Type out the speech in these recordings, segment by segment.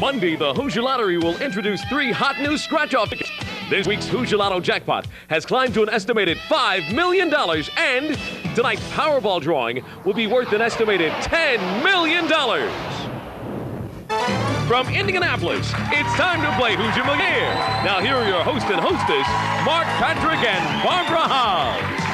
Monday, the Hoosier Lottery will introduce 3 hot new scratch-off tickets. This week's Hoosier Lotto jackpot has climbed to an estimated $5 million, and tonight's Powerball drawing will be worth an estimated $10 million. From Indianapolis, it's time to play Hoosier Millionaire. Now here are your host and hostess, Mark Patrick and Barbara Howell.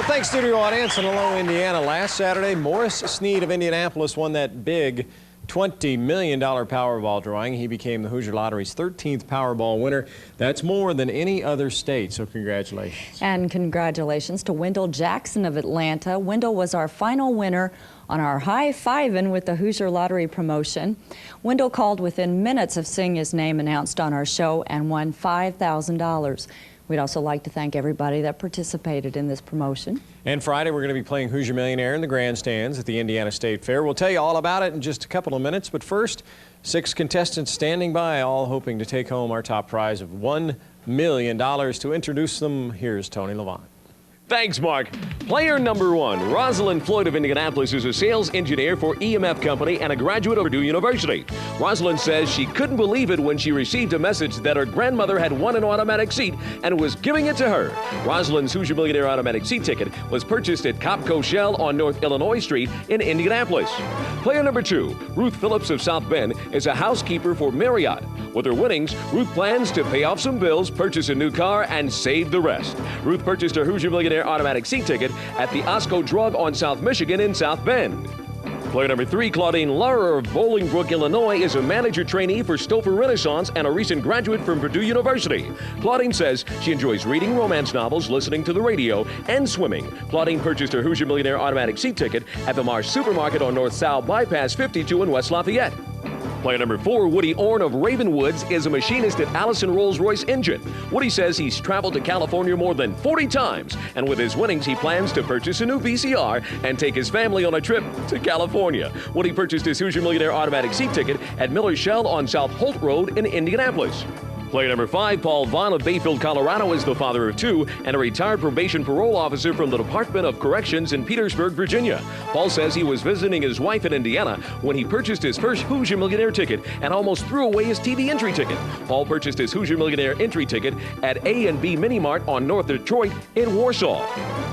Thanks, studio audience, and hello, Indiana. Last Saturday, Morris Sneed of Indianapolis won that big $20 million Powerball drawing. He became the Hoosier Lottery's 13th Powerball winner. That's more than any other state, so congratulations. And congratulations to Wendell Jackson of Atlanta. Wendell was our final winner on our high-fiving with the Hoosier Lottery promotion. Wendell called within minutes of seeing his name announced on our show and won $5,000. We'd also like to thank everybody that participated in this promotion. And Friday, we're going to be playing Hoosier Millionaire in the grandstands at the Indiana State Fair. We'll tell you all about it in just a couple of minutes, but first, 6 contestants standing by, all hoping to take home our top prize of $1 million. To introduce them, here's Tony Levant. Thanks, Mark. Player number 1, Rosalind Floyd of Indianapolis, is a sales engineer for EMF Company and a graduate of Purdue University. Rosalind says she couldn't believe it when she received a message that her grandmother had won an automatic seat and was giving it to her. Rosalind's Hoosier Millionaire automatic seat ticket was purchased at Copco Shell on North Illinois Street in Indianapolis. Player number 2, Ruth Phillips of South Bend, is a housekeeper for Marriott. With her winnings, Ruth plans to pay off some bills, purchase a new car, and save the rest. Ruth purchased her Hoosier Millionaire automatic seat ticket at the Osco Drug on South Michigan in South Bend. Player number 3, Claudine Laurer of Bolingbrook, Illinois, is a manager trainee for Stouffer Renaissance and a recent graduate from Purdue University. Claudine says she enjoys reading romance novels, listening to the radio, and swimming. Claudine purchased her Hoosier Millionaire automatic seat ticket at the Marsh Supermarket on North South Bypass 52 in West Lafayette. Player number 4, Woody Orn of Ravenwoods, is a machinist at Allison Rolls-Royce Engine. Woody says he's traveled to California more than 40 times, and with his winnings, he plans to purchase a new VCR and take his family on a trip to California. Woody purchased his Hoosier Millionaire automatic seat ticket at Miller Shell on South Holt Road in Indianapolis. Player number 5, Paul Vaughn of Bayfield, Colorado, is the father of 2 and a retired probation parole officer from the Department of Corrections in Petersburg, Virginia. Paul says he was visiting his wife in Indiana when he purchased his first Hoosier Millionaire ticket and almost threw away his TV entry ticket. Paul purchased his Hoosier Millionaire entry ticket at A&B Mini Mart on North Detroit in Warsaw.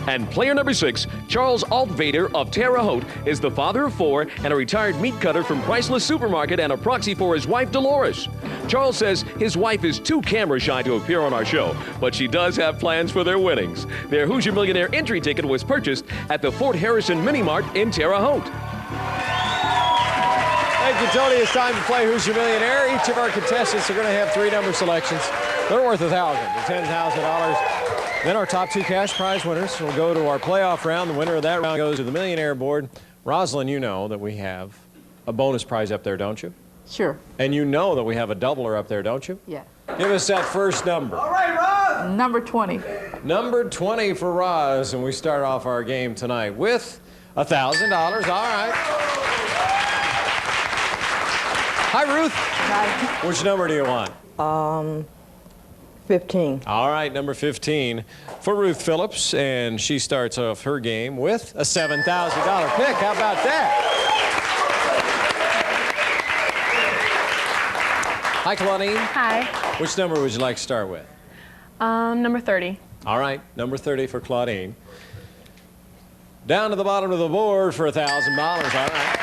And player number 6, Charles Altvader of Terre Haute, is the father of 4 and a retired meat cutter from Priceless Supermarket and a proxy for his wife, Dolores. Charles says his wife is too camera shy to appear on our show, but she does have plans for their winnings. Their Hoosier Millionaire entry ticket was purchased at the Fort Harrison Mini Mart in Terre Haute. Thank you, Tony. It's time to play Hoosier Millionaire. Each of our contestants are going to have 3 number selections. They're worth $1,000 to $10,000. Then our top 2 cash prize winners will go to our playoff round. The winner of that round goes to the Millionaire board. Rosalind, you know that we have a bonus prize up there, don't you? Sure. And you know that we have a doubler up there, don't you? Yeah. Give us that first number. All right, Roz! Number 20. Number 20 for Roz, and we start off our game tonight with $1,000. All right. Hi, Ruth. Hi. Which number do you want? 15. All right, number 15 for Ruth Phillips, and she starts off her game with a $7,000 pick. How about that? Hi, Claudine. Hi. Which number would you like to start with? Number 30. All right, number 30 for Claudine. Down to the bottom of the board for $1,000. All right.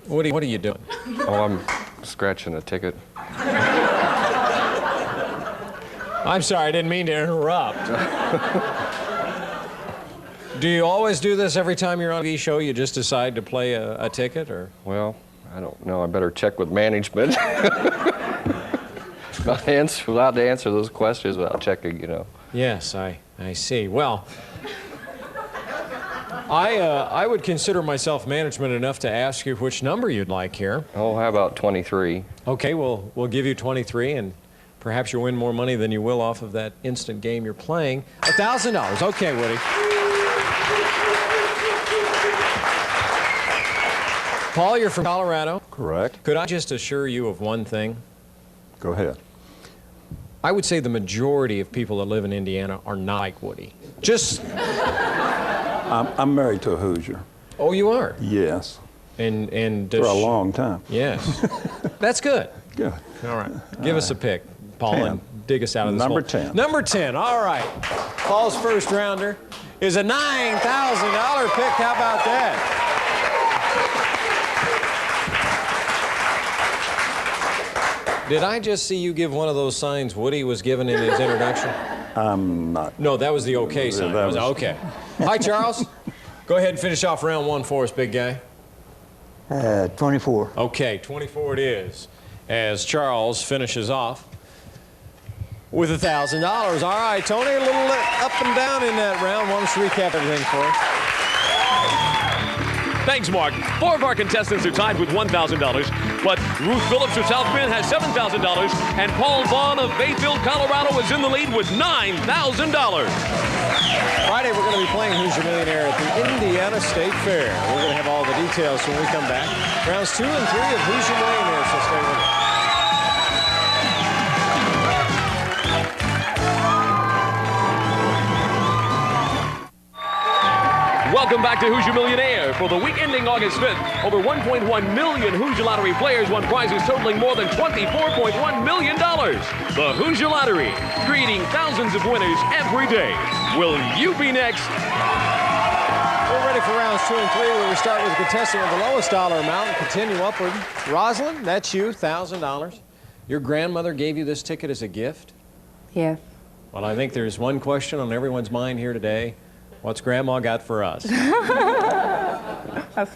What are you doing? Oh, I'm scratching a ticket. I'm sorry, I didn't mean to interrupt. Do you always do this every time you're on a TV show? You just decide to play a ticket, or? Well, I don't know. I better check with management. Allowed to answer those questions without checking, you know. Yes, I see. Well, I would consider myself management enough to ask you which number you'd like here. Oh, how about 23? Okay, we'll give you 23, and perhaps you'll win more money than you will off of that instant game you're playing. $1,000. Okay, Woody. Paul, you're from Colorado. Correct. Could I just assure you of one thing? Go ahead. I would say the majority of people that live in Indiana are not like Woody. Just... I'm married to a Hoosier. Oh, you are? Yes. And For a long time. Yes. That's good. Good. All right. Give us a pick, Paul, 10. and dig us out of this Number hole. 10. Number 10. All right. Paul's first rounder is a $9,000 pick. How about that? Did I just see you give one of those signs Woody was given in his introduction? I'm not. No, that was the okay sign. That was- okay. Hi, Charles. Go ahead and finish off round 1 for us, big guy. 24. Okay, 24 it is, as Charles finishes off with $1,000. All right, Tony, a little up and down in that round. Why don't you recap everything for us? Thanks, Mark. 4 of our contestants are tied with $1,000, but Ruth Phillips of South Bend has $7,000, and Paul Vaughn of Bayfield, Colorado is in the lead with $9,000. Friday, we're going to be playing Hoosier Millionaire at the Indiana State Fair. We're going to have all the details when we come back. Rounds 2 and 3 of Hoosier Millionaire, so stay with us. Welcome back to Hoosier Millionaire. For the week ending August 5th, over 1.1 million Hoosier Lottery players won prizes totaling more than $24.1 million. The Hoosier Lottery, creating thousands of winners every day. Will you be next? We're ready for rounds 2 and 3, where we start with a contestant with the lowest dollar amount and continue upward. Rosalind, that's you, $1,000. Your grandmother gave you this ticket as a gift? Yes. Well, I think there's one question on everyone's mind here today. What's Grandma got for us? A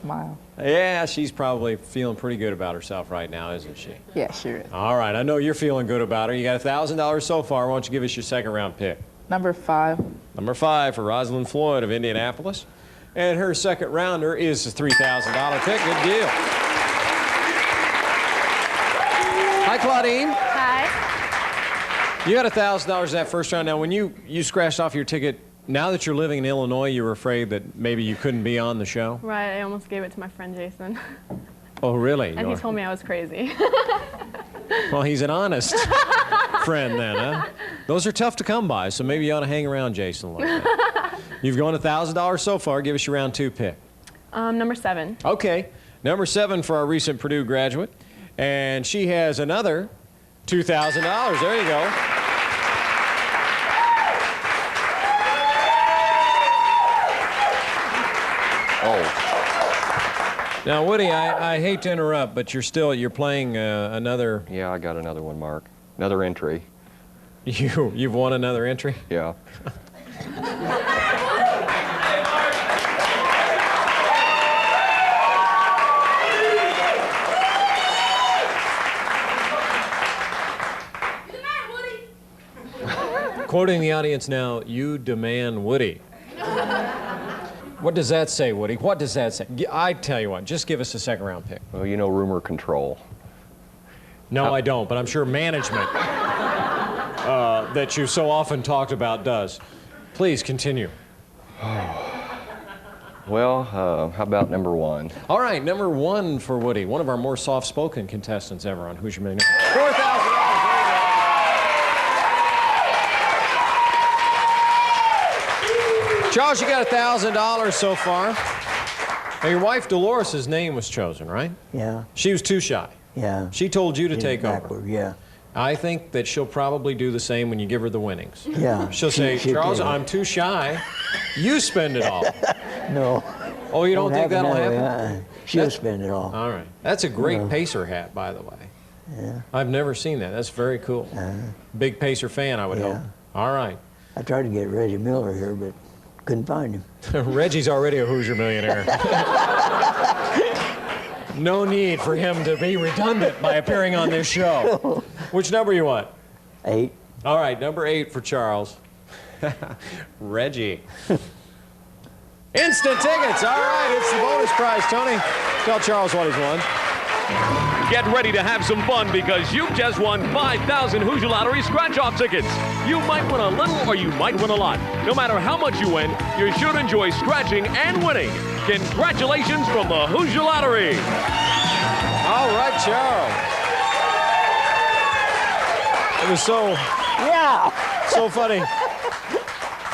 smile. Yeah, she's probably feeling pretty good about herself right now, isn't she? Yeah, sure is. All right, I know you're feeling good about her. You got $1,000 so far. Why don't you give us your second round pick? Number 5. Number 5 for Rosalind Floyd of Indianapolis. And her second rounder is a $3,000 pick. Good deal. Hi, Claudine. Hi. You got $1,000 that first round. Now, when you scratched off your ticket, now that you're living in Illinois, you were afraid that maybe you couldn't be on the show? Right, I almost gave it to my friend Jason. Oh, really? And he told me I was crazy. Well, he's an honest friend then, huh? Those are tough to come by, so maybe you ought to hang around Jason a little bit. You've gone $1,000 so far. Give us your round 2 pick. Number 7. Okay. Number 7 for our recent Purdue graduate. And she has another $2,000. There you go. Oh, Now, Woody, I hate to interrupt, but you're playing another. yeah, I got another one, Mark. Another entry. You've won another entry? Yeah. Quoting the audience now, you demand Woody. What does that say, Woody? What does that say? I tell you what, just give us a second round pick. Well, you know rumor control. No, I don't, but I'm sure management that you so often talked about does. Please continue. Well, how about number 1? All right, number 1 for Woody, one of our more soft-spoken contestants ever on Hoosier Millionaire. $4,000. Charles, you got $1,000 so far. Now, your wife Dolores' name was chosen, right? Yeah, She was too shy. yeah. She told you to She's take over. backward, yeah. I think that she'll probably do the same when you give her the winnings. Yeah. She'll say, She'll Charles, take it. I'm too shy. You spend it all. No. Oh, you don't think that'll that way. happen? She'll That's- spend it all. All right. That's a great Yeah. Pacer hat, by the way. Yeah. I've never seen that. That's very cool. Big Pacer fan, I would Yeah. hope. All right. I tried to get Reggie Miller here, but couldn't find him. Reggie's already a Hoosier Millionaire. No need for him to be redundant by appearing on this show. Which number you want? 8. All right, number 8 for Charles. Reggie. Instant tickets. All right, it's the bonus prize, Tony. Tell Charles what he's won. Get ready to have some fun because you've just won 5,000 Hoosier Lottery scratch-off tickets. You might win a little or you might win a lot. No matter how much you win, you should enjoy scratching and winning. Congratulations from the Hoosier Lottery. All right, Charles. It was so funny.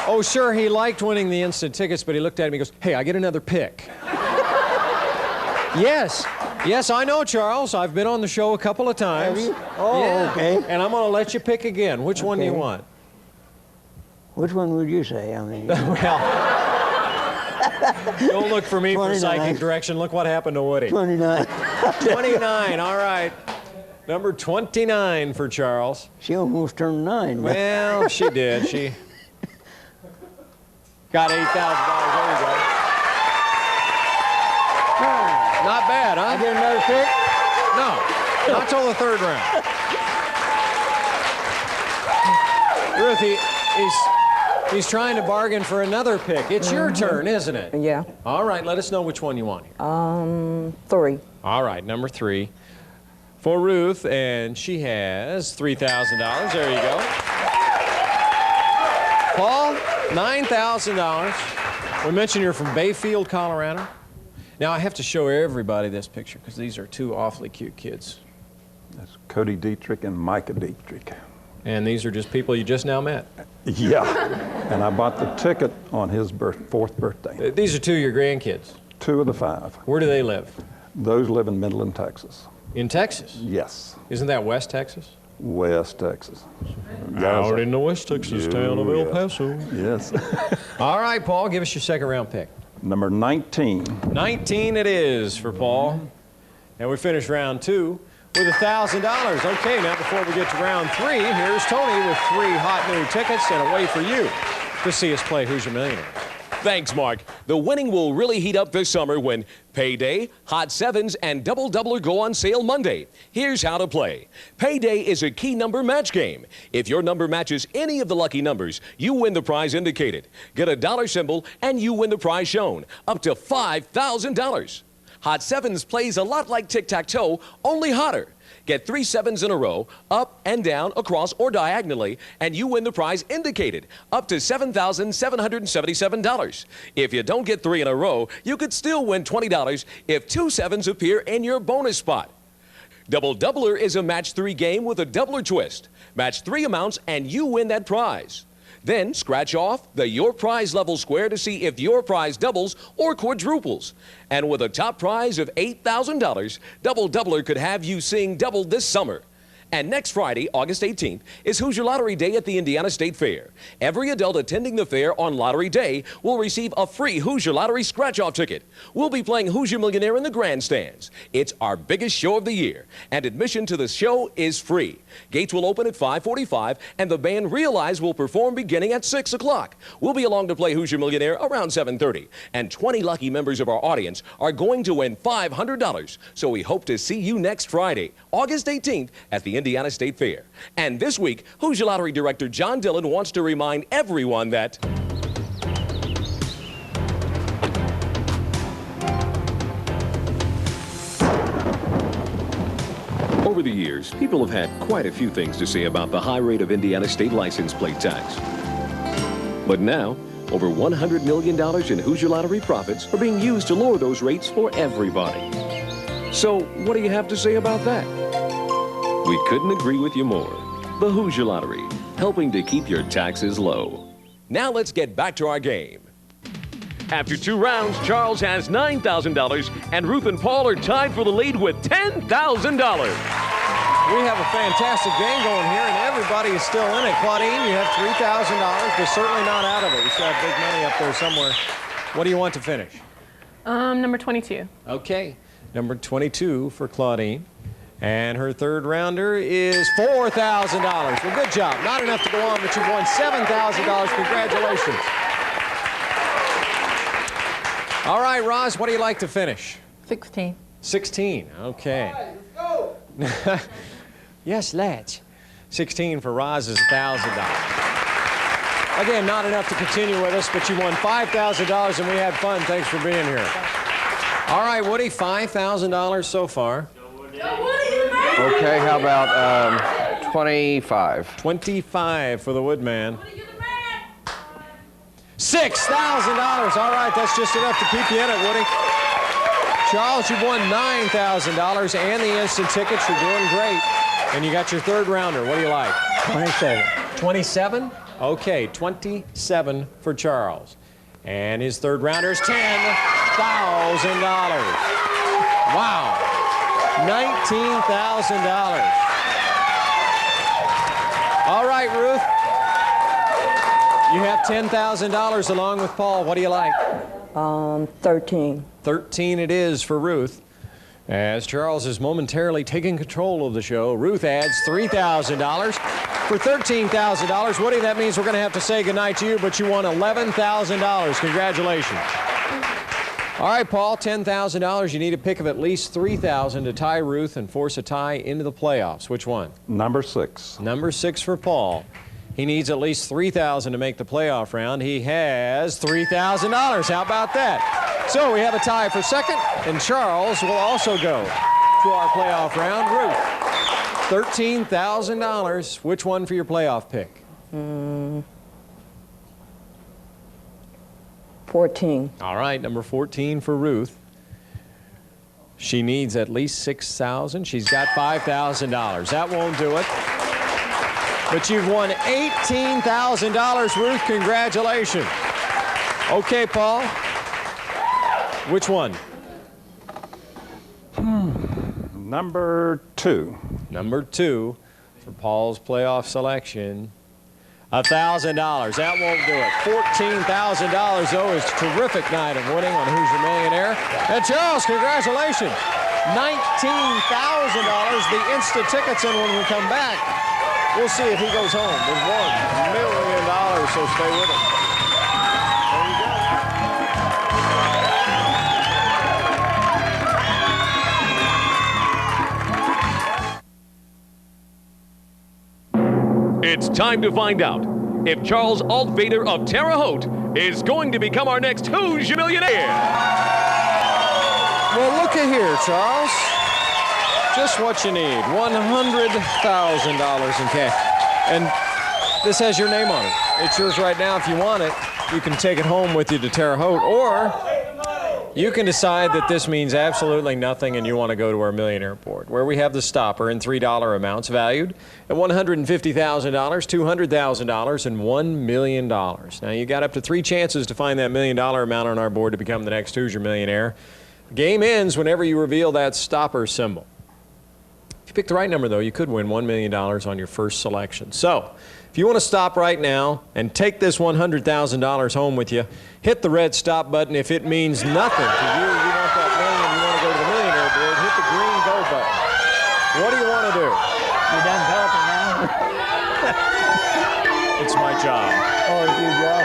Oh, sure, he liked winning the instant tickets, but he looked at me and goes, hey, I get another pick. Yes, I know, Charles. I've been on the show a couple of times. Have you? Oh, okay. And I'm going to let you pick again. Which one do you want? Which one would you say? I mean, Well, don't look for me for 29. psychic direction. Look what happened to Woody. 29. 29, all right. Number 29 for Charles. She almost turned 9. Well, she did. She got $8,000. There you go. Not bad, huh? I get another pick? No, not till the third round. Ruthie, he's trying to bargain for another pick. It's your turn, isn't it? Yeah. All right, let us know which one you want here. 3. All right, number 3 for Ruth, and she has $3,000. There you go. Paul, $9,000. We mentioned you're from Bayfield, Colorado. Now, I have to show everybody this picture because these are two awfully cute kids. That's Cody Dietrich and Micah Dietrich. And these are just people you just now met. Yeah. And I bought the ticket on his 4th birthday. These are 2 of your grandkids. 2 of the 5. Where do they live? Those live in Midland, Texas. In Texas? Yes. Isn't that West Texas? West Texas. Out in the West Texas town of El Paso. Yes. All right, Paul, give us your second round pick. Number 19. 19 it is for Paul. And we finish round 2 with $1,000. Okay, now before we get to round 3, here's Tony with 3 hot new tickets and a way for you to see us play Hoosier Millionaire. Thanks, Mark. The winning will really heat up this summer when Payday, Hot Sevens, and Double Doubler go on sale Monday. Here's how to play. Payday is a key number match game. If your number matches any of the lucky numbers, you win the prize indicated. Get a dollar symbol and you win the prize shown, up to $5,000. Hot Sevens plays a lot like tic-tac-toe, only hotter. Get 3 sevens in a row, up and down, across, or diagonally, and you win the prize indicated, up to $7,777. If you don't get 3 in a row, you could still win $20 if 2 sevens appear in your bonus spot. Double Doubler is a match 3 game with a doubler twist. Match 3 amounts and you win that prize. Then scratch off the Your Prize level square to see if your prize doubles or quadruples. And with a top prize of $8,000, Double Doubler could have you seeing double this summer. And next Friday, August 18th, is Hoosier Lottery Day at the Indiana State Fair. Every adult attending the fair on Lottery Day will receive a free Hoosier Lottery scratch-off ticket. We'll be playing Hoosier Millionaire in the grandstands. It's our biggest show of the year, and admission to the show is free. Gates will open at 5:45, and the band Realize will perform beginning at 6 o'clock. We'll be along to play Hoosier Millionaire around 7:30, and 20 lucky members of our audience are going to win $500. So we hope to see you next Friday, August 18th, at the Indiana State Fair. And this week, Hoosier Lottery Director John Dillon wants to remind everyone that over the years, people have had quite a few things to say about the high rate of Indiana state license plate tax. But now, over $100 million in Hoosier Lottery profits are being used to lower those rates for everybody. So, what do you have to say about that? We couldn't agree with you more. The Hoosier Lottery, helping to keep your taxes low. Now let's get back to our game. After 2 rounds, Charles has $9,000, and Ruth and Paul are tied for the lead with $10,000. We have a fantastic game going here, and everybody is still in it. Claudine, you have $3,000, but certainly not out of it. You still have big money up there somewhere. What do you want to finish? Number 22. Okay, number 22 for Claudine. And her third rounder is $4,000. Well, good job. Not enough to go on, but you've won $7,000. Congratulations. All right, Roz, what do you like to finish? 16. 16, okay. Let's go. Yes, let's. 16 for Roz is $1,000. Again, not enough to continue with us, but you won $5,000 and we had fun. Thanks for being here. All right, Woody, $5,000 so far. Okay, how about 25? 25 for the Woodman. $6,000. All right, that's just enough to keep you in it, Woody. Charles, you've won $9,000 and the instant tickets. You're doing great. And you got your third rounder. What do you like? 27. 27? Okay, 27 for Charles. And his third rounder is $10,000. Wow. $19,000. All right, Ruth. You have $10,000 along with Paul. What do you like? 13. 13 it is for Ruth. As Charles is momentarily taking control of the show, Ruth adds $3,000 for $13,000. Woody, that means we're going to have to say goodnight to you, but you won $11,000. Congratulations. All right, Paul, $10,000. You need a pick of at least $3,000 to tie Ruth and force a tie into the playoffs. Which one? Number 6. Number 6 for Paul. He needs at least $3,000 to make the playoff round. He has $3,000. How about that? So we have a tie for second, and Charles will also go to our playoff round. Ruth, $13,000. Which one for your playoff pick? 14. All right, number 14 for Ruth. She needs at least $6,000. She's got $5,000. That won't do it. But you've won $18,000, Ruth. Congratulations. Okay, Paul. Which one? Number 2. Number 2 for Paul's playoff selection. $1,000. That won't do it. $14,000, though, is a terrific night of winning on Hoosier Millionaire. And Charles, congratulations. $19,000. The instant tickets, and when we come back, we'll see if he goes home with $1 million, so stay with us. There you go. It's time to find out if Charles Altvader of Terre Haute is going to become our next Hoosier Millionaire. Well, look at here, Charles. Just what you need, $100,000 in cash. And this has your name on it. It's yours right now. If you want it, you can take it home with you to Terre Haute, or you can decide that this means absolutely nothing and you want to go to our Millionaire Board, where we have the stopper in $3 amounts valued at $150,000, $200,000, and $1 million. Now, you got up to 3 chances to find that $1 million amount on our board to become the next Hoosier Millionaire. The game ends whenever you reveal that stopper symbol. If you pick the right number, though, you could win $1 million on your first selection. So, if you want to stop right now and take this $100,000 home with you, hit the red stop button. If it means nothing to you, you want that million, you want to go to the Millionaire Board, hit the green go button. What do you want to do? You done talking now? It's my job. Oh, it's your job.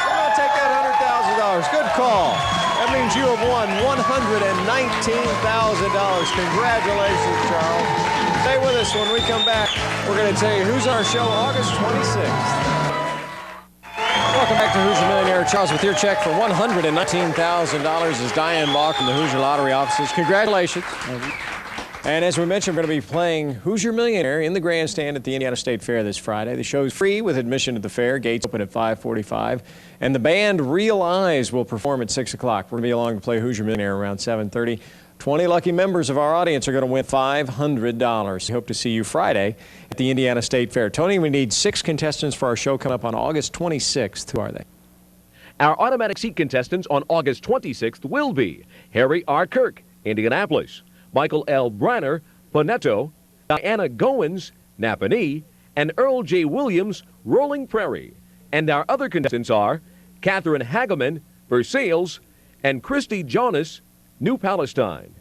We're going to take that $100,000. Good call. That means you have won $119,000. Congratulations, Charles. Stay with us. When we come back, we're going to tell you who's our show August 26th. Welcome back to Hoosier Millionaire. Charles, with your check for $119,000 is Diane Bach from the Hoosier Lottery offices. Congratulations. And as we mentioned, we're going to be playing Hoosier Millionaire in the grandstand at the Indiana State Fair this Friday. The show is free with admission to the fair. Gates open at 5:45. And the band Real Eyes will perform at 6 o'clock. We're going to be along to play Hoosier Millionaire around 7:30. 20 lucky members of our audience are going to win $500. We hope to see you Friday at the Indiana State Fair. Tony, we need 6 contestants for our show coming up on August 26th. Who are they? Our automatic seat contestants on August 26th will be Harry R. Kirk, Indianapolis, Michael L. Branner, Ponetto, Diana Goins, Napanee, and Earl J. Williams, Rolling Prairie. And our other contestants are Catherine Hageman, Versailles, and Christy Jonas, New Palestine.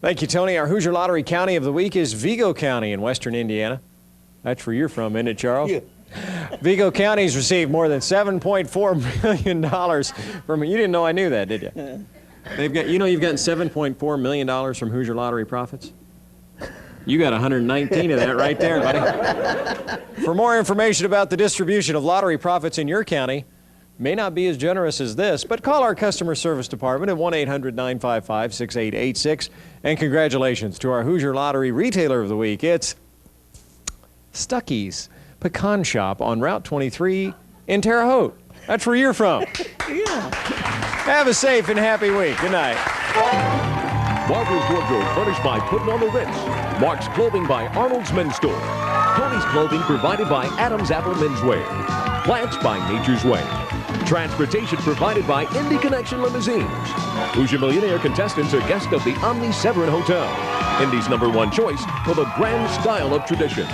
Thank you, Tony. Our Hoosier Lottery County of the Week is Vigo County in western Indiana. That's where you're from, isn't it, Charles? Yeah. Vigo County's received more than $7.4 million from, you didn't know I knew that, did you? They've got, you know you've gotten $7.4 million from Hoosier Lottery profits? You got 119 of that right there, buddy. For more information about the distribution of lottery profits in your county, may not be as generous as this, but call our customer service department at 1-800-955-6886. And congratulations to our Hoosier Lottery Retailer of the Week. It's Stuckey's Pecan Shop on Route 23 in Terre Haute. That's where you're from. Yeah. Have a safe and happy week. Good night. Barbara's Wardrobe furnished by Putting on the Ritz. Mark's Clothing by Arnold's Men's Store. Tony's Clothing provided by Adam's Apple Menswear. Plants by Nature's Way. Transportation provided by Indy Connection Limousines. Hoosier Millionaire contestants are guests of the Omni Severin Hotel. Indy's #1 choice for the grand style of tradition.